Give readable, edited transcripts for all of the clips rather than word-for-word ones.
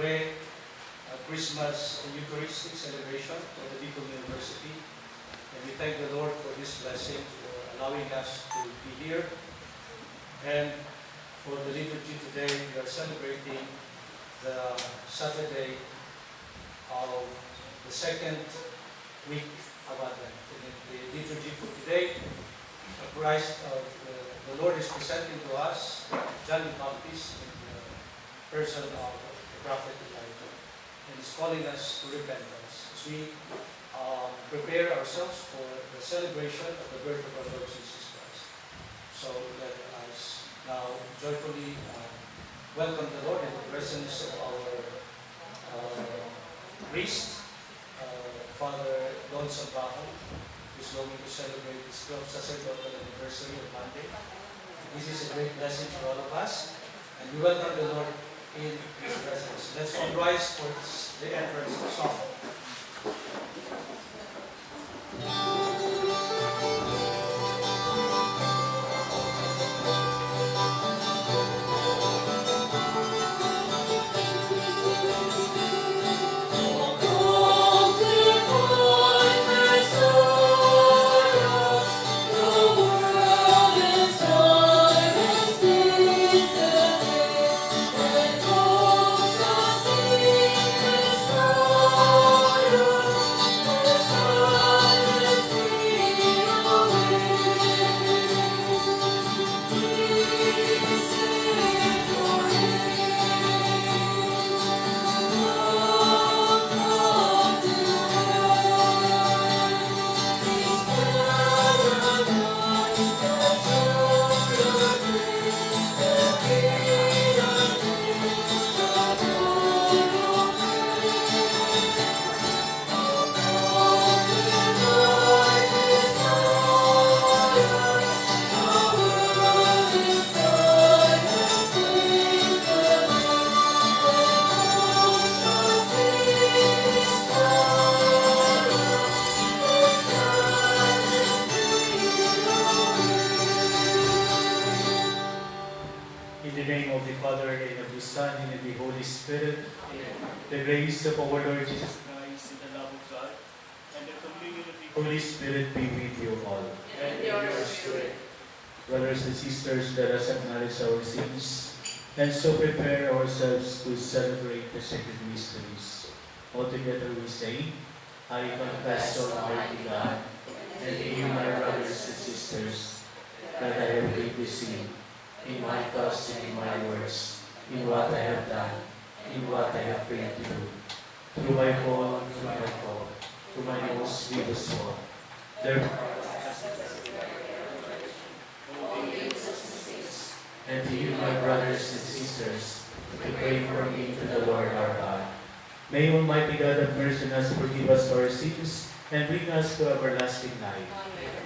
celebrate Christmas Eucharistic celebration for the people of the University. And we thank the Lord for this blessing, for allowing us to be here. And for the liturgy today, we are celebrating the Saturday of the second week of Advent. And the liturgy for today, the Lord is presenting to us John the Baptist in the person of the prophet Elijah, and is calling us to repentance as we prepare ourselves for the celebration of the birth of our Lord Jesus Christ. So let us now joyfully welcome the Lord in the presence of our priest, Father Don Salvajo, who is going to celebrate his 12th sacerdotal anniversary on Monday. This is a great blessing for all of us, and we welcome the Lord in His presence. Let's all rise for the entrance song. The grace of our Lord Jesus Christ and the love of God and the communion of the Holy Spirit be with you all. And your spirit. Brothers and sisters, let us acknowledge our sins and so prepare ourselves to celebrate the sacred mysteries. Altogether we say, I confess, Almighty God, and to you, my brothers and sisters, that I have greatly sinned in my thoughts and in my words, in what I have done, in what I have failed to do, through my fault, through my most grievous fault. Therefore, and to you, my brothers and sisters, to pray for me to the Lord our God. May Almighty God have mercy on us, forgive us our sins, and bring us to everlasting life. Amen.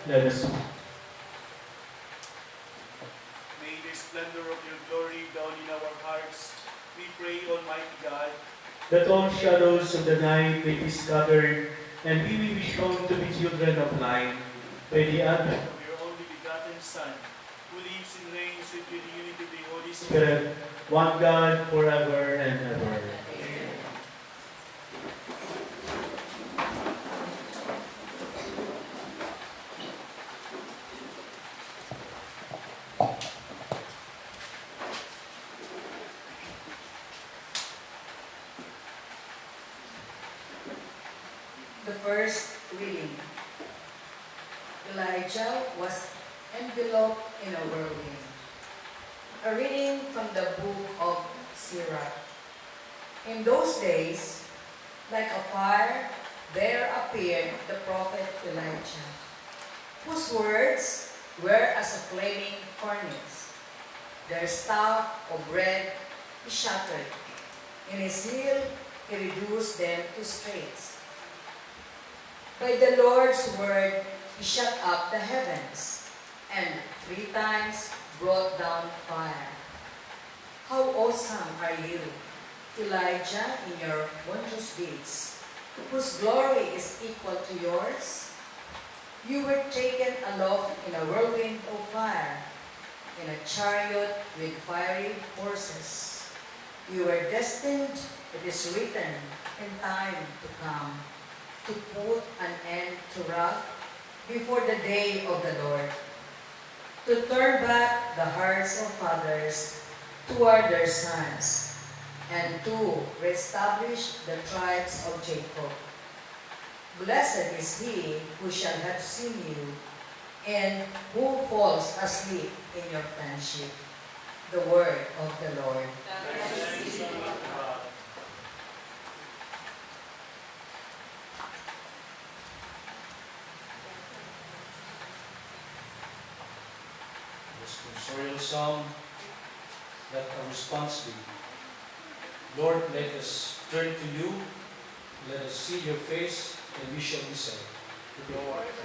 Let us pray. May the splendor of your glory dawn in our hearts. We pray, Almighty God, that all shadows of the night may be scattered, and we will be shown to be children of light by the advent of your only begotten Son, who lives and reigns with you in the unity of the Holy of the Spirit. Spirit, one God, forever and ever. The first reading. Elijah was enveloped in a whirlwind. A reading from the book of Sirach. In those days, like a fire, there appeared the prophet Elijah, whose words were as a flaming furnace. Their staff of bread he shattered. In his heel he reduced them to straits. By the Lord's word he shut up the heavens, and 3 times brought down fire. How awesome are you, Elijah, in your wondrous deeds, whose glory is equal to yours? You were taken aloft in a whirlwind of fire, in a chariot with fiery horses. You were destined, it is written, in time to come, to put an end to wrath before the day of the Lord, to turn back the hearts of fathers toward their sons, and to reestablish the tribes of Jacob. Blessed is he who shall have seen you, and who falls asleep in your friendship. The word of the Lord. Thanks be to God. Responsorial Psalm, let our response be, Lord, let us turn to you, let us see your face, and we shall be saved.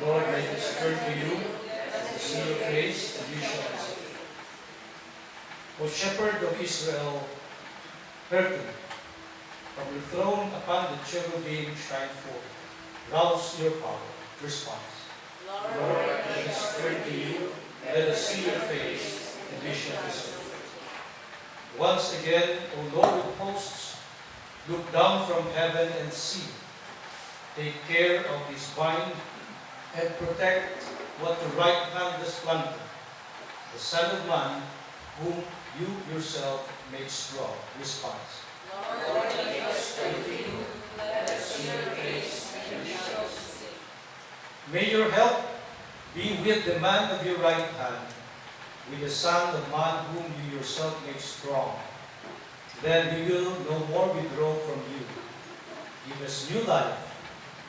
Lord, let us turn to you, let us see your face, and we shall be saved. O Shepherd of Israel, hearken, from your throne upon the cherubim shine forth. Rouse your power. Response. Lord, let us turn to you, let us see your face, and we shall be saved. Once again, O Lord of hosts, look down from heaven and see. Take care of this vine and protect what your right hand has planted, the Son of Man, whom you yourself made strong. Response. Lord, let us turn to you, let us see your face, and we shall be saved. May your help be with the man of your right hand, with the Son of Man whom you yourself made strong. Then we will no more withdraw from you. Give us new life,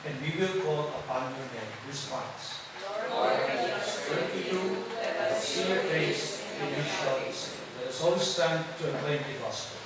and we will call upon your name. Response. Lord, let us Turn to you, let us see your face, and we shall be saved. Let us all stand to acclaim the gospel.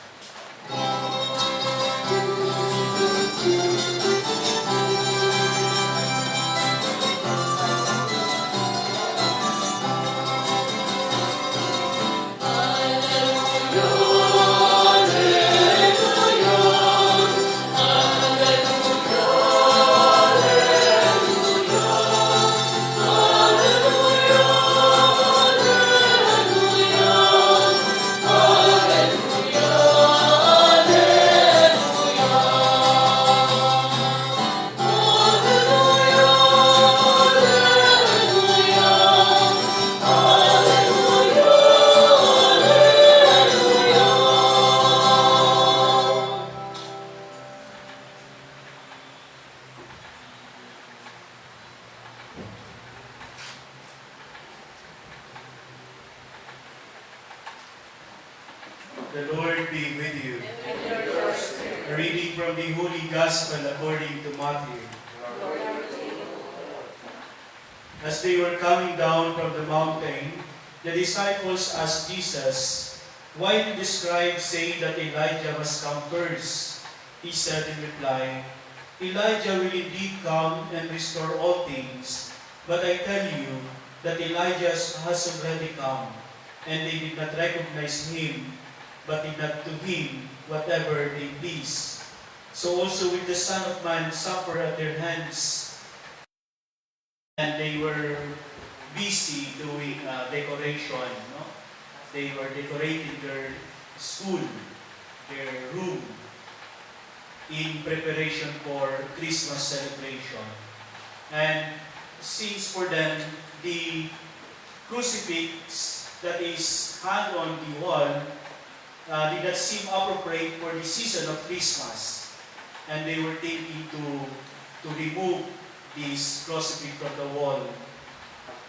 The Lord be with you. A reading from the Holy Gospel according to Matthew. As they were coming down from the mountain, the disciples asked Jesus, "Why do the scribes say that Elijah must come first?" He said in reply, "Elijah will indeed come and restore all things. But I tell you that Elijah has already come, and they did not recognize him, but did not to him whatever they please. So also will the Son of Man suffer at their hands. and they were busy doing decoration. No? They were decorating their school, their room, in preparation for Christmas celebration. And since for them, the crucifix that is hung on the wall did not seem appropriate for the season of Christmas. And they were thinking to remove this crucifix from the wall.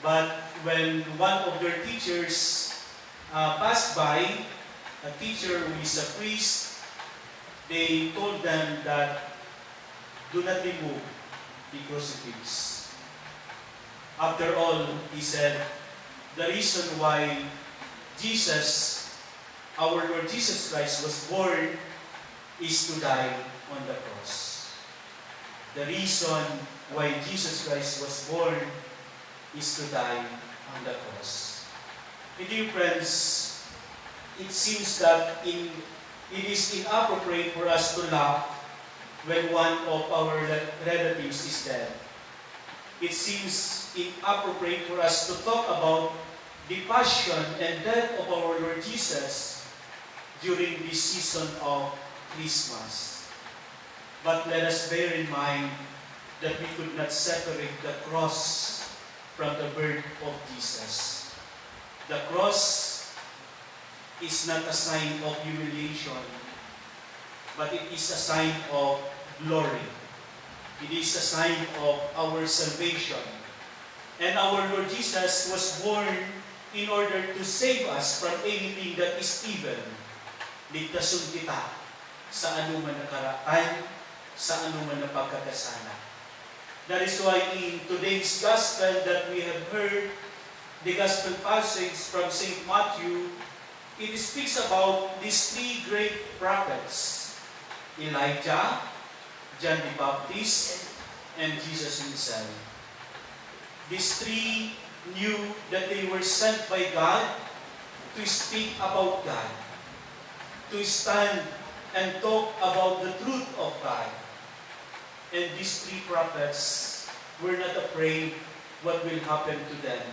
But when one of their teachers passed by, a teacher who is a priest, they told them that do not remove the crucifix. After all, he said, the reason why Jesus, our Lord Jesus Christ, was born is to die on the cross. The reason why Jesus Christ was born is to die on the cross. And dear friends, it seems that it is inappropriate for us to laugh when one of our relatives is dead. It seems inappropriate for us to talk about the passion and death of our Lord Jesus during this season of Christmas. But let us bear in mind that we could not separate the cross from the birth of Jesus. The cross is not a sign of humiliation, but it is a sign of glory. It is a sign of our salvation. And our Lord Jesus was born in order to save us from anything that is evil. Ligtasun kita sa anuman na karaan, sa anuman na pagkakasala. That is why in today's gospel that we have heard, the gospel passage from St. Matthew, it speaks about these three great prophets, Elijah, John the Baptist, and Jesus himself. These three knew that they were sent by God to speak about God, to stand and talk about the truth of God. And these three prophets were not afraid what will happen to them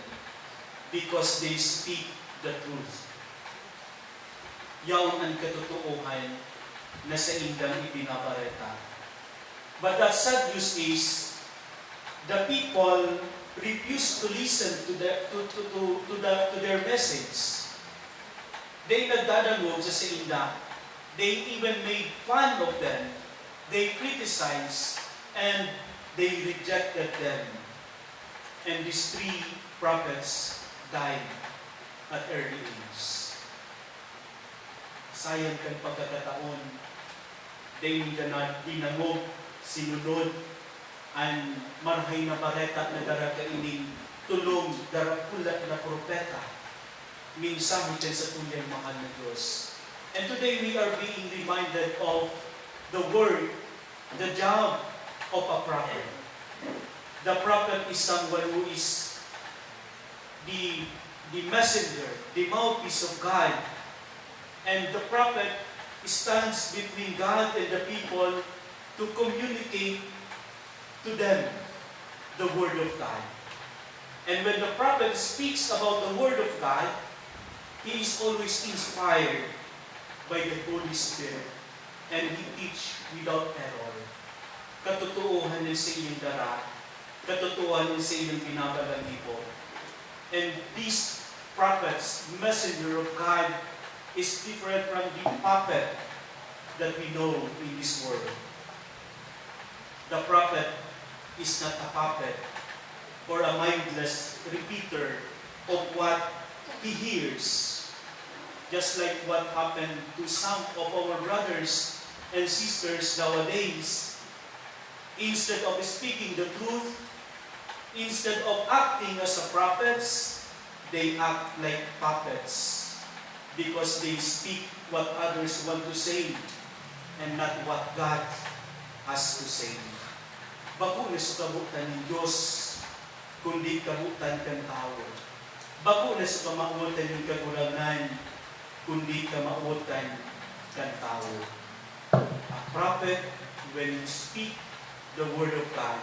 because they speak the truth. Yaon ang katotohanan na sa indang ipinabareta. But the sad news is, the people refused to listen to their message. They nagdadalog sa inda. They even made fun of them. They criticized and they rejected them. And these three prophets died at early age. Sayang kang pagkakataon. They dinangog, sinunod, ang marhay na bareta na daragaining tulong darapulat na propeta. Minsan din sa tuyang mahal na Diyos. And today we are being reminded of the work, the job of a prophet. The prophet is someone who is the messenger, the mouthpiece of God. And the prophet stands between God and the people to communicate to them the Word of God. And when the prophet speaks about the Word of God, he is always inspired by the Holy Spirit. And he teach without error. Katotohanan sa iyong dara, katotohanan sa iyong pinapalalipo. And these prophets, messenger of God, is different from the puppet that we know in this world. The prophet is not a puppet or a mindless repeater of what he hears. Just like what happened to some of our brothers and sisters nowadays. Instead of speaking the truth, instead of acting as a prophets, they act like puppets. Because they speak what others want to say and not what God has to say. Bako na sa kabutan ng Diyos, kundi kabutan kang tao. Bako na sa kamautan ng kagulangan, kundi kamautan kang tao. A prophet, when you speak the word of God,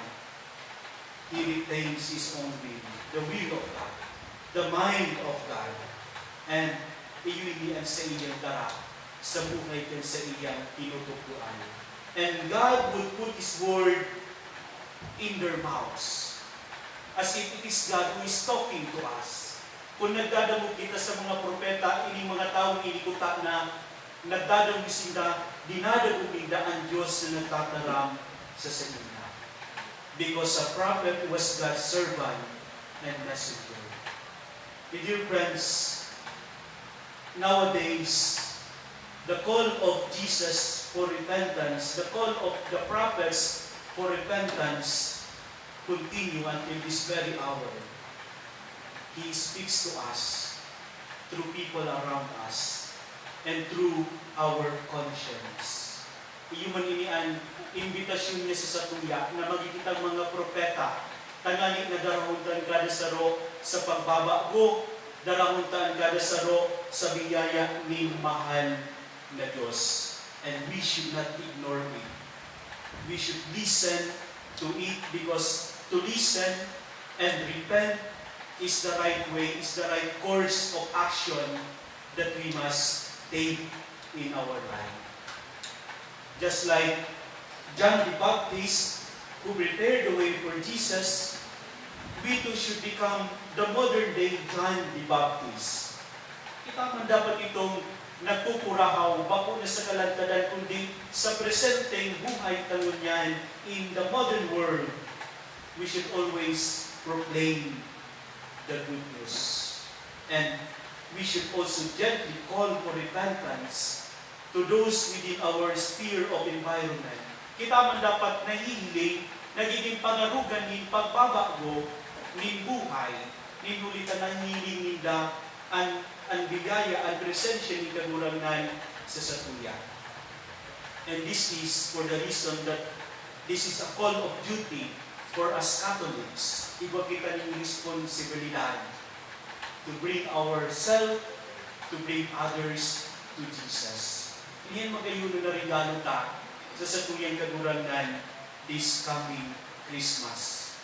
he retains his own will, the will of God, the mind of God. And iyon sa iyang dara sa buhay kan sa iyang tinutukuan. And God would put His word in their mouths. As if it is God who is talking to us. Kung nagdadamog kita sa mga propeta, ini mga taong inikuta na nagdadamog sila, dinadamog nila ang Diyos na nagtataram sa sanina. Because a prophet was God's servant and messenger. Dear friends, nowadays, the call of Jesus for repentance, the call of the prophets for repentance, continue until this very hour. He speaks to us through people around us and through our conscience. Iyon man ini ang imbitasyon niya sa satuya na magigitang mga propeta tangali na darahuntan kada saro sa pagbabago, darahuntan kada saro sa biyaya ni mahal na Diyos. And we should not ignore it. We should listen to it because to listen and repent is the right way, is the right course of action that we must take in our life. Just like John the Baptist, who prepared the way for Jesus, we too should become the modern day John the Baptist. Kita man dapat itong nagpupurahaw, bako na sa kalantadan, kundi sa presenteng buhay tangunyan in the modern world, we should always proclaim the good news. And we should also gently call for repentance to those within our sphere of environment. Kita man dapat nahihiling, nagiging pangarugan ni pagbabago, ni buhay, ni nulitan ang hiling nila, ang bigaya, ang presensya ni kagurangan sa satuya. And this is for the reason that this is a call of duty for us Catholics. Iba kita ng responsibilidad to bring ourselves, to bring others to Jesus. Iyan magayuno na regalo ta sa satuyang kagurangan this coming Christmas.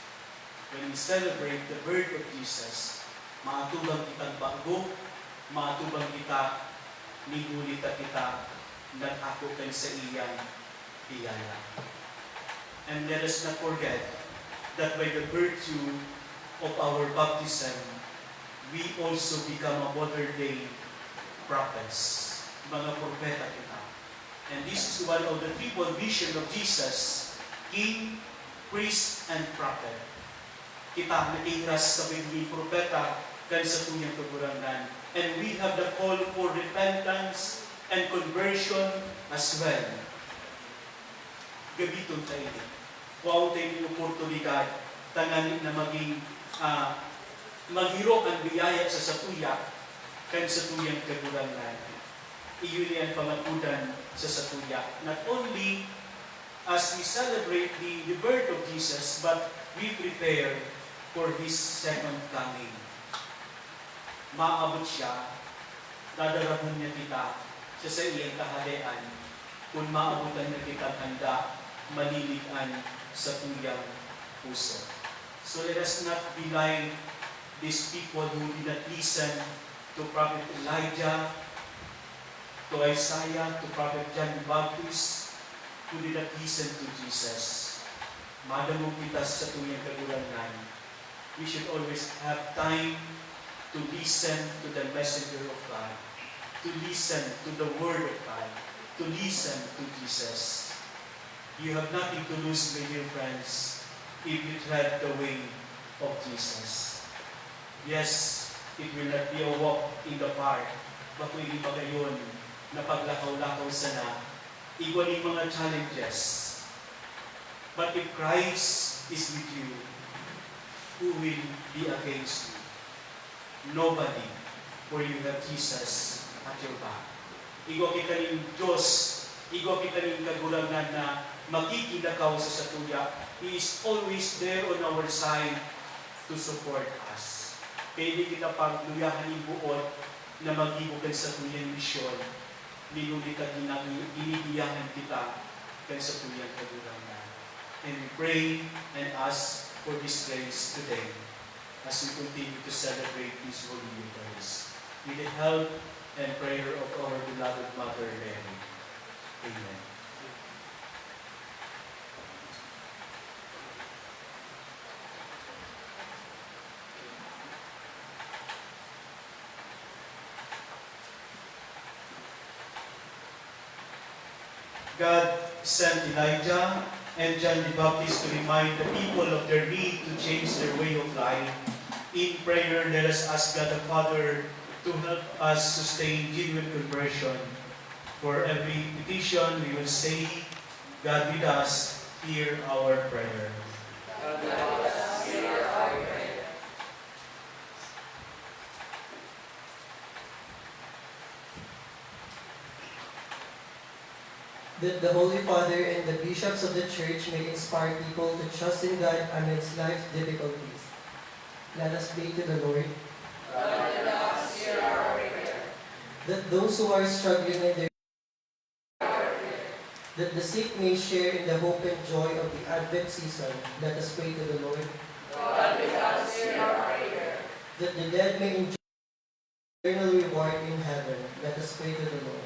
When we celebrate the birth of Jesus, maatubang kitang bago, maatubang kita, nigulita kita, nag-ako kan sa iyang biyaya. And let us not forget that by the virtue of our baptism, we also become a modern-day prophets, mga propeta kita. And this is one of the triple vision of Jesus, King, Priest, and Prophet. Kita natiras sa pagiging propeta kan sa tuyang kagurangan. And we have the call for repentance and conversion as well. Gabiton tayo. Kuwaw tayo yung oportunidad tanganin na maging maghiro ang biyaya sa satuya kan sa tuyang kagurangan. Iyon yan pangapudan sa satuya. Not only as we celebrate the birth of Jesus, but we prepare for His second coming. Maabot siya, dadarahon niya kita sa iyang kahalian kung maabutan na kita handa, maliligan sa tuyang puso. So let us not belie these people who did not listen to Prophet Elijah, to Isaiah, to Prophet John the Baptist, who did not listen to Jesus. Madamog kita sa tuyang kagurangan. We should always have time to listen to the messenger of God, to listen to the word of God, to listen to Jesus. You have nothing to lose, my dear friends, if you tread the way of Jesus. Yes, it will not be a walk in the park, but hindi pa gayon na paglakaw-lakaw sana. Iwan yung mga challenges. But if Christ is with you, who will be against you? Nobody, for you have Jesus at your back. Igo kita ng Diyos, igo kita ng kagurangan na makikinakaw sa satuya. He is always there on our side to support us. Kaya hindi kita pagluyahan ng buod na mag-ibukan sa tuyang misyon. Ninulit at ginigiyahan kita kan sa tuyang kagurangan. And we pray and ask for this grace today as we continue to celebrate this Holy Eucharist. With the help and prayer of our beloved Mother Mary. Amen. God sent Elijah and John the Baptist to remind the people of their need to change their way of life. In prayer, let us ask God the Father to help us sustain genuine conversion. For every petition we will say, God with us, hear our prayer. That the Holy Father and the bishops of the Church may inspire people to trust in God amidst life's difficulties. Let us pray to the Lord. That those who are struggling in their that the sick may share in the hope and joy of the Advent season. Let us pray to the Lord. That the dead may enjoy eternal reward in heaven. Let us pray to the Lord.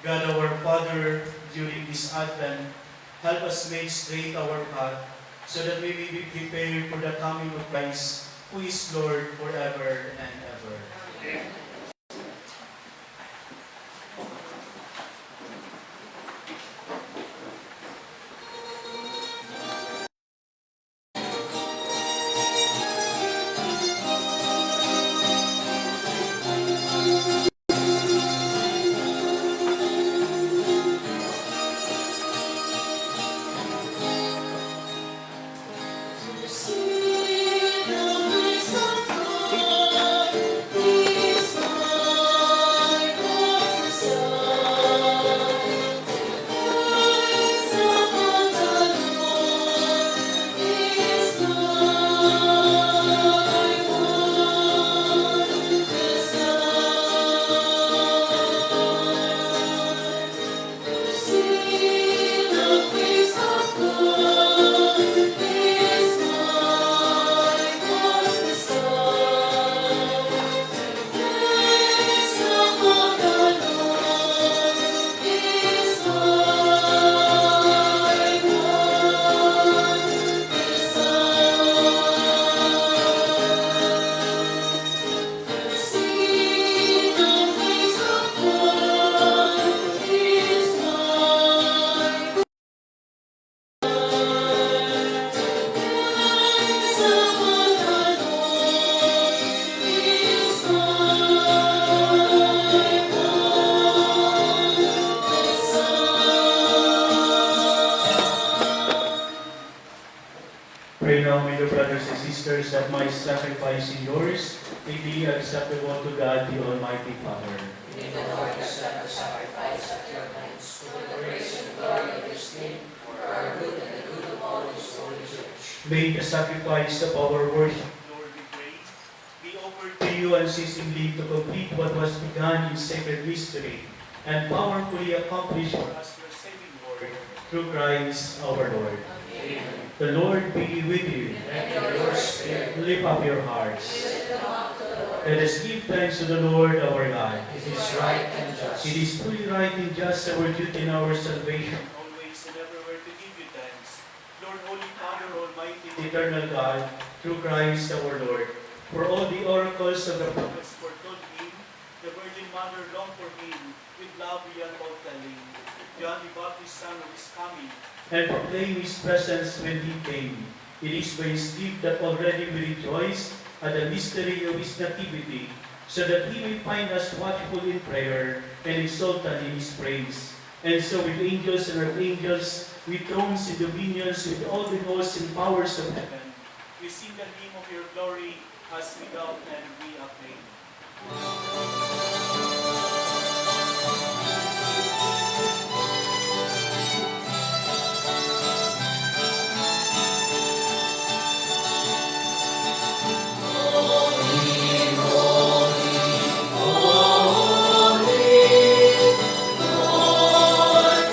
God our Father, during this Advent, help us make straight our path, so that we may be prepared for the coming of Christ, who is Lord forever and ever. Pray now, my dear brothers and sisters, that my sacrifice and yours may be acceptable to God, the Almighty Father. May the Lord accept the sacrifice at your hands for the praise and glory of His name, for our good and the good of all His holy church. May the sacrifice of our worship, Lord, we pray, be offered to you unceasingly to complete what was begun in sacred mystery and powerfully accomplish for us your saving Lord, through Christ our Lord. Amen. The Lord be with you. And your spirit. Lift up your hearts. Lift them up to the Lord. Let us give thanks to the Lord our God. It is right and just. It is truly right and just our duty and our salvation, always and everywhere to give you thanks. Lord, Holy Father, Almighty, eternal God, through Christ our Lord. For all the oracles of the prophets foretold him, the Virgin Mother longed for him, with love beyond all telling. John the Baptist, son of his coming, and proclaim his presence when he came. It is by his gift that already we rejoice at the mystery of his nativity, so that he may find us watchful in prayer and exultant in his praise. And so with angels and archangels, with thrones and dominions, with all the hosts and powers of heaven, we sing the hymn of your glory as we go and we acclaim. Lord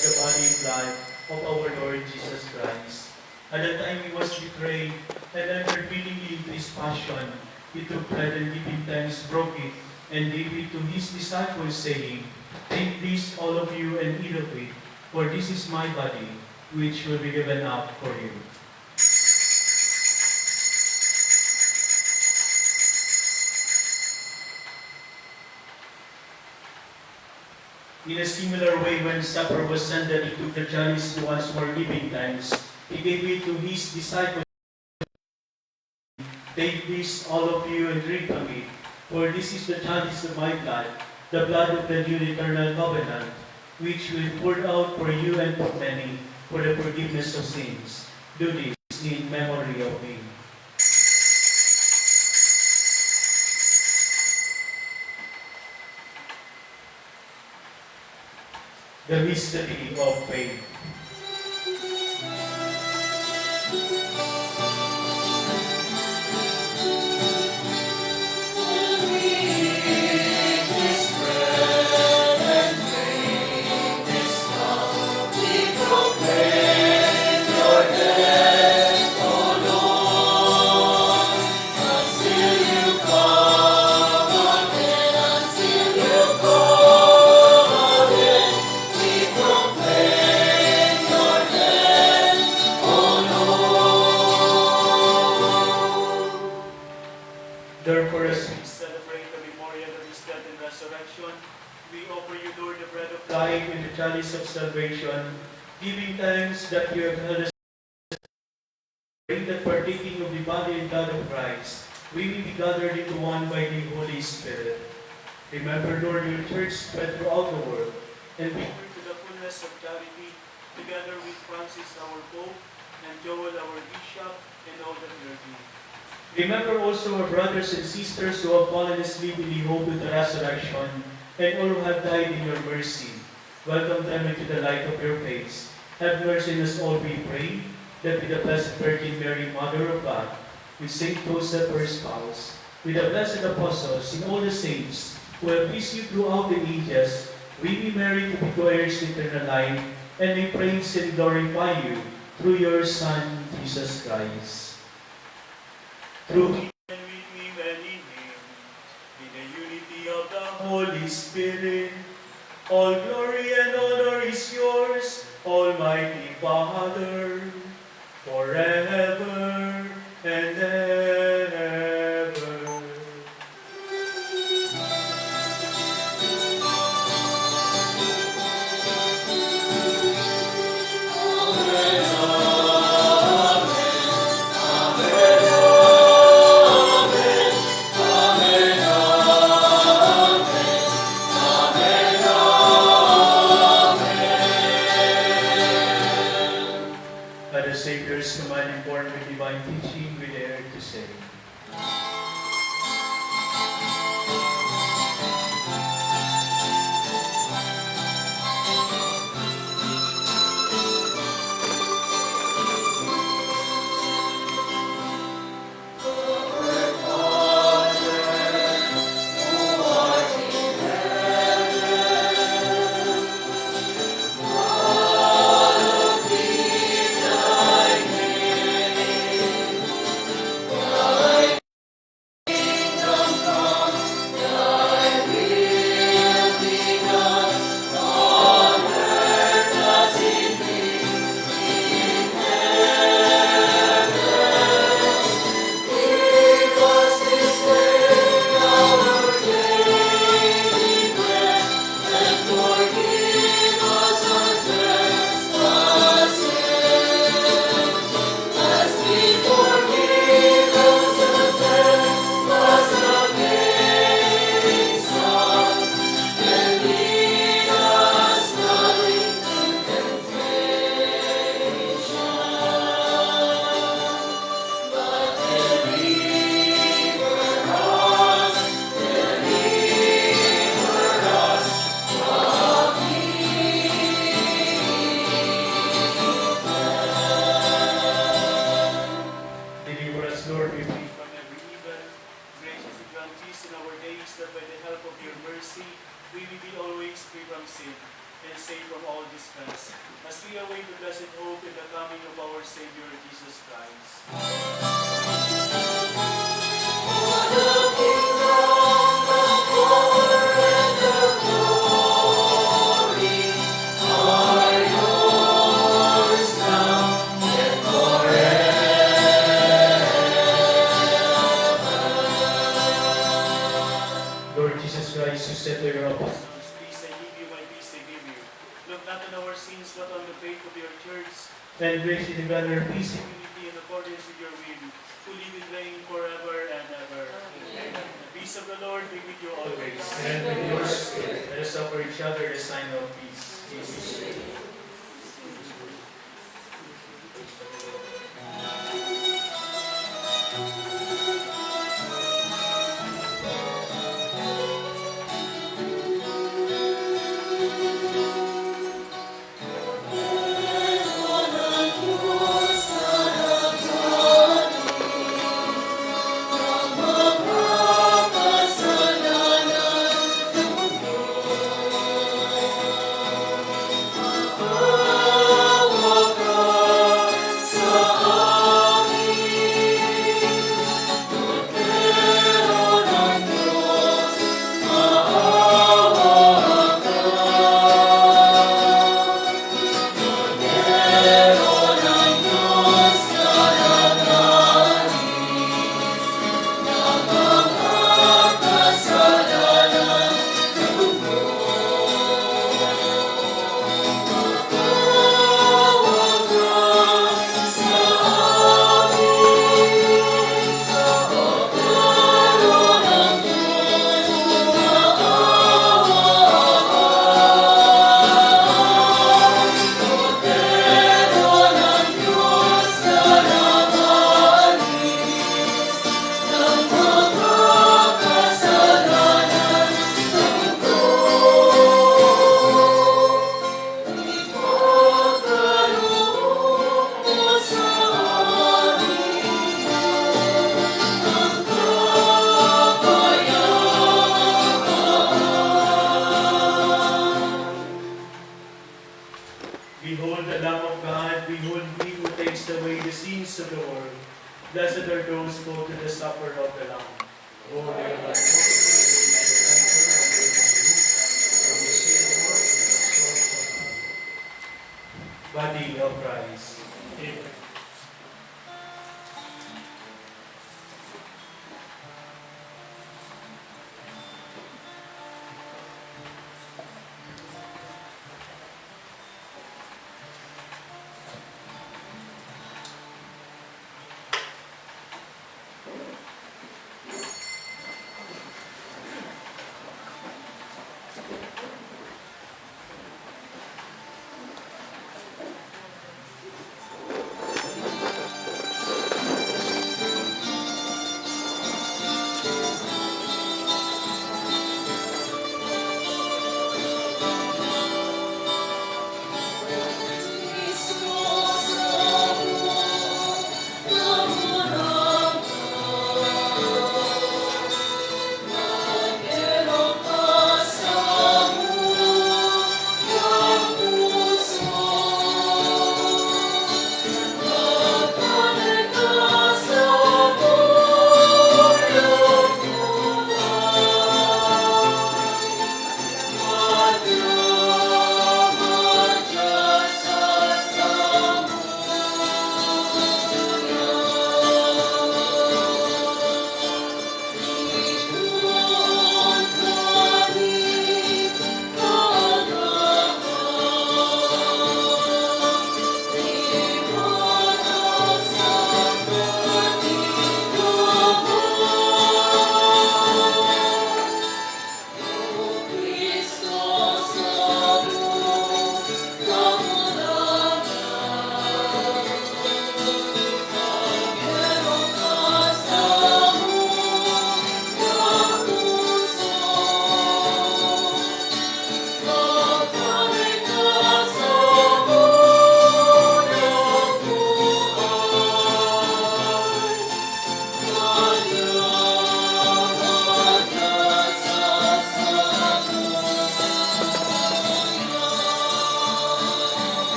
was the body and blood of our Lord Jesus Christ. At the time he was betrayed and entered willingly into his passion, he took bread and giving thanks, broke it, and gave it to his disciples, saying, "Take this, all of you, and eat of it, for this is my body, which will be given up for you." In a similar way, when supper was ended, he took the chalice once more, giving thanks. He gave it to his disciples. "Take this, all of you, and drink from it, for this is the chalice of my blood, the blood of the new eternal covenant, which will be poured out for you and for many, for the forgiveness of sins. Do this in memory of me." The mystery of faith. Therefore, as we celebrate the memorial of his death and resurrection, we offer you, Lord, the bread of life and the chalice of salvation, giving thanks that you have held us that partaking of the body and blood of Christ, we will be gathered into one by the Holy Spirit. Remember, Lord, your church spread throughout the world, and bring her to the fullness of charity, together with Francis, our Pope, and Joel, our Bishop, and all the clergy. Remember also our brothers and sisters who have fallen asleep in the hope of the resurrection, and all who have died in your mercy. Welcome them into the light of your face. Have mercy on us all, we pray, that with the Blessed Virgin Mary, Mother of God, with Saint Joseph, her spouse, with the blessed apostles and all the saints who have pleased you throughout the ages, we be married to be co-heirs to eternal life, and we praise and glorify you through your Son, Jesus Christ. Through him and with him and in him, in the unity of the Holy Spirit, all glory and honor is yours, Almighty Father, forever and ever. By the Savior's command, born with divine teaching, we dare to say, await the blessed hope in the coming of our Savior Jesus Christ. Lord Jesus Christ, who said to your apostles, Peace I give you, my peace I give you. Look not on our sins, but on the faith of your church, and grace you together, peace in unity in accordance with your will, who live and reign forever and ever. Amen. The peace of the Lord be with you always. and with your spirit. Let us offer each other the sign of peace. Peace. Behold the Lamb of God, behold me who takes away the sins of the world. Blessed are those who go to the supper of the Lamb. Holy are you. Body of Christ.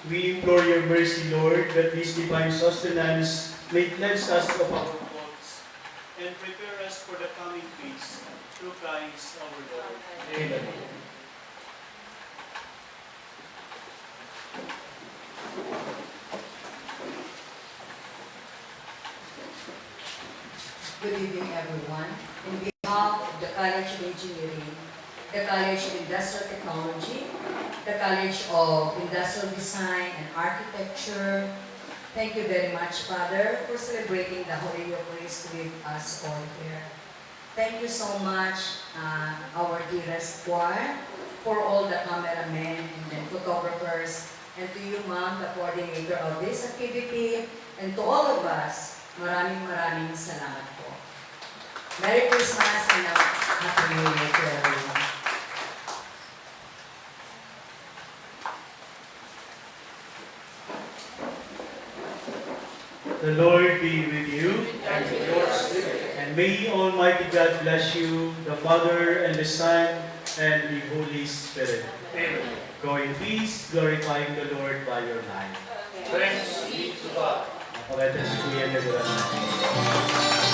we implore your mercy, Lord, that this divine sustenance may cleanse us of our faults and prepare us for the coming feast through Christ our Lord. Amen. Good evening, everyone. In behalf of the College of Engineering, the College of Industrial Technology, the College of Industrial Design and Architecture, thank you very much, Father, for celebrating the Holy Eucharist with us all here. Thank you so much, our dearest choir, for all the cameramen and the photographers, and to you, Ma'am, the coordinator of this activity, and to all of us, maraming salamat po. Merry Christmas and a Happy New Year to everyone. The Lord be with you, And with your spirit. and may Almighty God bless you, the Father, and the Son, and the Holy Spirit. Amen. Go in peace, glorifying the Lord by your life. Thanks be to God. Pakaweta si Kuya Nebulan natin.